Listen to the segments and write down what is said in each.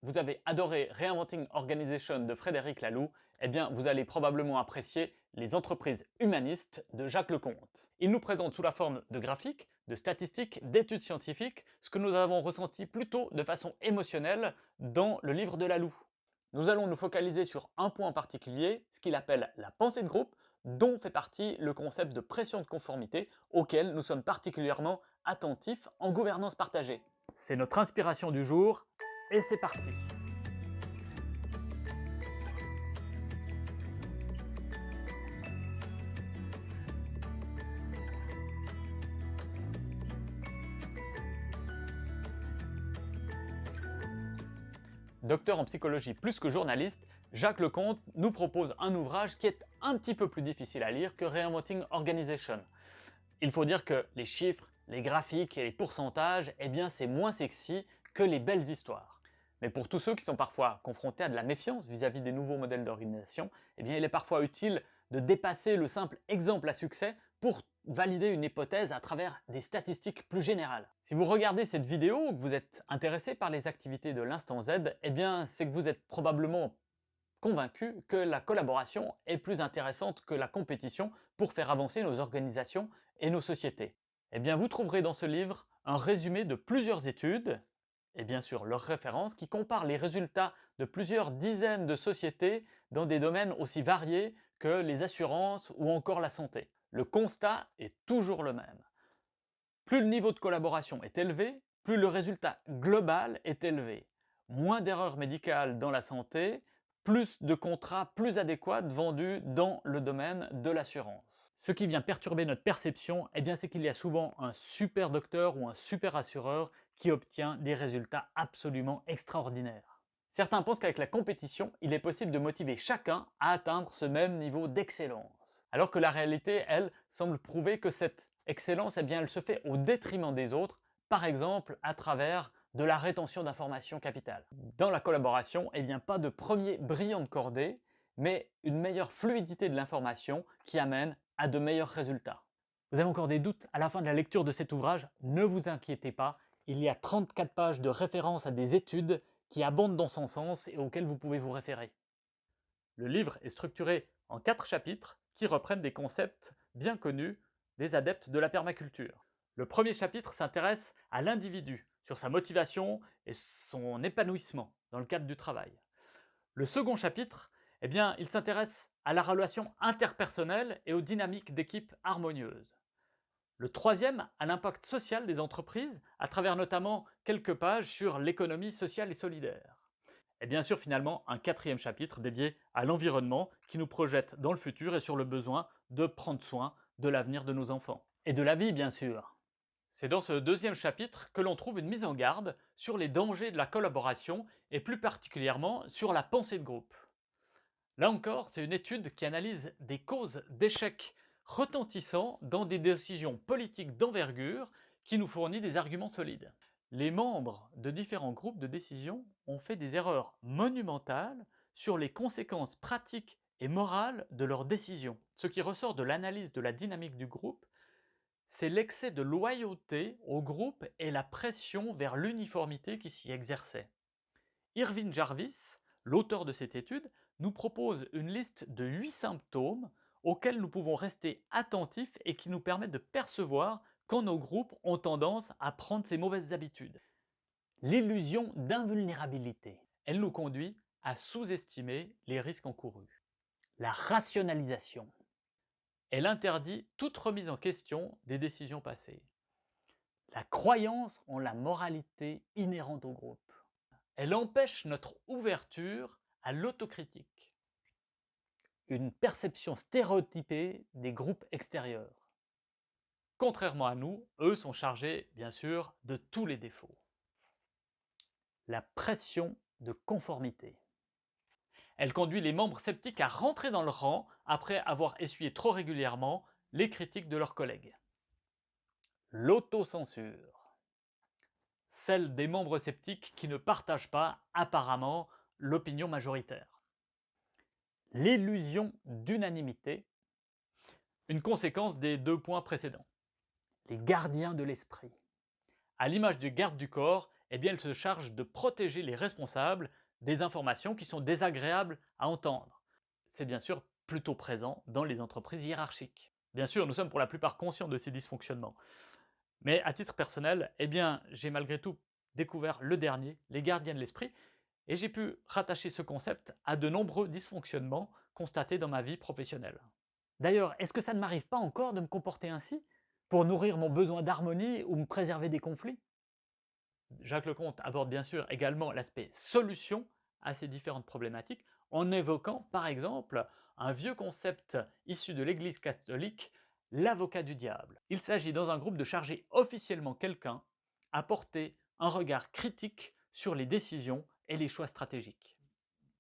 vous avez adoré Reinventing Organization de Frédéric Laloux, eh bien vous allez probablement apprécier Les entreprises humanistes de Jacques Leconte. Il nous présente sous la forme de graphiques, de statistiques, d'études scientifiques, ce que nous avons ressenti plutôt de façon émotionnelle dans le livre de Laloux. Nous allons nous focaliser sur un point en particulier, ce qu'il appelle la pensée de groupe, dont fait partie le concept de pression de conformité, auquel nous sommes particulièrement attentifs en gouvernance partagée. C'est notre inspiration du jour, et c'est parti! Docteur en psychologie plus que journaliste, Jacques Leconte nous propose un ouvrage qui est un petit peu plus difficile à lire que Reinventing Organization. Il faut dire que les chiffres, les graphiques et les pourcentages, eh bien c'est moins sexy que les belles histoires. Mais pour tous ceux qui sont parfois confrontés à de la méfiance vis-à-vis des nouveaux modèles d'organisation, eh bien il est parfois utile de dépasser le simple exemple à succès pour valider une hypothèse à travers des statistiques plus générales. Si vous regardez cette vidéo ou que vous êtes intéressé par les activités de l'instant Z, eh bien c'est que vous êtes probablement convaincu que la collaboration est plus intéressante que la compétition pour faire avancer nos organisations et nos sociétés. Eh bien vous trouverez dans ce livre un résumé de plusieurs études, et bien sûr leurs références, qui comparent les résultats de plusieurs dizaines de sociétés dans des domaines aussi variés que les assurances ou encore la santé. Le constat est toujours le même. Plus le niveau de collaboration est élevé, plus le résultat global est élevé. Moins d'erreurs médicales dans la santé, plus de contrats plus adéquats vendus dans le domaine de l'assurance. Ce qui vient perturber notre perception, eh bien c'est qu'il y a souvent un super docteur ou un super assureur qui obtient des résultats absolument extraordinaires. Certains pensent qu'avec la compétition, il est possible de motiver chacun à atteindre ce même niveau d'excellence. Alors que la réalité, elle, semble prouver que cette excellence, eh bien, elle se fait au détriment des autres, par exemple à travers de la rétention d'informations capitales. Dans la collaboration, eh bien, pas de premier brillant de cordée, mais une meilleure fluidité de l'information qui amène à de meilleurs résultats. Vous avez encore des doutes à la fin de la lecture de cet ouvrage? Ne vous inquiétez pas, il y a 34 pages de références à des études qui abondent dans son sens et auxquelles vous pouvez vous référer. Le livre est structuré en 4 chapitres qui reprennent des concepts bien connus des adeptes de la permaculture. Le premier chapitre s'intéresse à l'individu, sur sa motivation et son épanouissement dans le cadre du travail. Le second chapitre, eh bien, il s'intéresse à la relation interpersonnelle et aux dynamiques d'équipe harmonieuses. Le troisième, à l'impact social des entreprises, à travers notamment quelques pages sur l'économie sociale et solidaire. Et bien sûr, finalement, un quatrième chapitre dédié à l'environnement qui nous projette dans le futur et sur le besoin de prendre soin de l'avenir de nos enfants. Et de la vie, bien sûr. C'est dans ce deuxième chapitre que l'on trouve une mise en garde sur les dangers de la collaboration et plus particulièrement sur la pensée de groupe. Là encore, c'est une étude qui analyse des causes d'échecs retentissants dans des décisions politiques d'envergure qui nous fournit des arguments solides. Les membres de différents groupes de décision ont fait des erreurs monumentales sur les conséquences pratiques et morales de leurs décisions. Ce qui ressort de l'analyse de la dynamique du groupe, c'est l'excès de loyauté au groupe et la pression vers l'uniformité qui s'y exerçait. Irving Jarvis, l'auteur de cette étude, nous propose une liste de 8 symptômes auxquels nous pouvons rester attentifs et qui nous permettent de percevoir quand nos groupes ont tendance à prendre ces mauvaises habitudes. L'illusion d'invulnérabilité. Elle nous conduit à sous-estimer les risques encourus. La rationalisation. Elle interdit toute remise en question des décisions passées. La croyance en la moralité inhérente au groupe. Elle empêche notre ouverture à l'autocritique. Une perception stéréotypée des groupes extérieurs. Contrairement à nous, eux sont chargés, bien sûr, de tous les défauts. La pression de conformité. Elle conduit les membres sceptiques à rentrer dans le rang après avoir essuyé trop régulièrement les critiques de leurs collègues. L'autocensure. Celle des membres sceptiques qui ne partagent pas, apparemment, l'opinion majoritaire. L'illusion d'unanimité, une conséquence des 2 points précédents. Les gardiens de l'esprit. À l'image du garde du corps, eh bien, elle se charge de protéger les responsables des informations qui sont désagréables à entendre. C'est bien sûr plutôt présent dans les entreprises hiérarchiques. Bien sûr, nous sommes pour la plupart conscients de ces dysfonctionnements. Mais à titre personnel, eh bien, j'ai malgré tout découvert le dernier, les gardiens de l'esprit, et j'ai pu rattacher ce concept à de nombreux dysfonctionnements constatés dans ma vie professionnelle. D'ailleurs, est-ce que ça ne m'arrive pas encore de me comporter ainsi pour nourrir mon besoin d'harmonie ou me préserver des conflits? Jacques Lecomte aborde bien sûr également l'aspect solution à ces différentes problématiques en évoquant par exemple un vieux concept issu de l'Église catholique, l'avocat du diable. Il s'agit dans un groupe de charger officiellement quelqu'un à porter un regard critique sur les décisions et les choix stratégiques.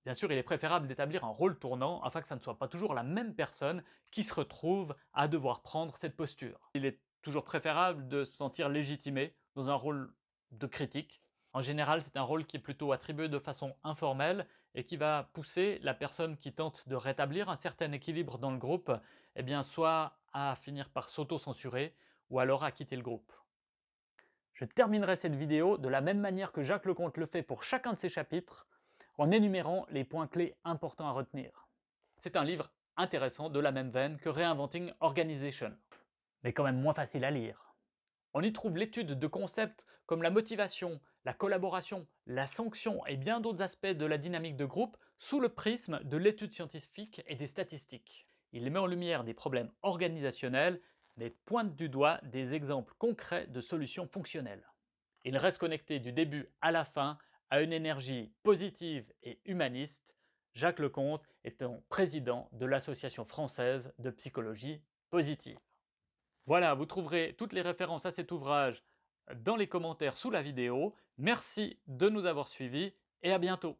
Bien sûr, il est préférable d'établir un rôle tournant afin que ça ne soit pas toujours la même personne qui se retrouve à devoir prendre cette posture. Il est toujours préférable de se sentir légitimé dans un rôle de critique. En général, c'est un rôle qui est plutôt attribué de façon informelle et qui va pousser la personne qui tente de rétablir un certain équilibre dans le groupe, eh bien, soit à finir par s'auto-censurer ou alors à quitter le groupe. Je terminerai cette vidéo de la même manière que Jacques Lecomte le fait pour chacun de ses chapitres, en énumérant les points clés importants à retenir. C'est un livre intéressant de la même veine que Reinventing Organization, mais quand même moins facile à lire. On y trouve l'étude de concepts comme la motivation, la collaboration, la sanction et bien d'autres aspects de la dynamique de groupe sous le prisme de l'étude scientifique et des statistiques. Il met en lumière des problèmes organisationnels, mais pointe du doigt des exemples concrets de solutions fonctionnelles. Il reste connecté du début à la fin à une énergie positive et humaniste, Jacques Lecomte étant président de l'Association française de psychologie positive. Voilà, vous trouverez toutes les références à cet ouvrage dans les commentaires sous la vidéo. Merci de nous avoir suivis et à bientôt.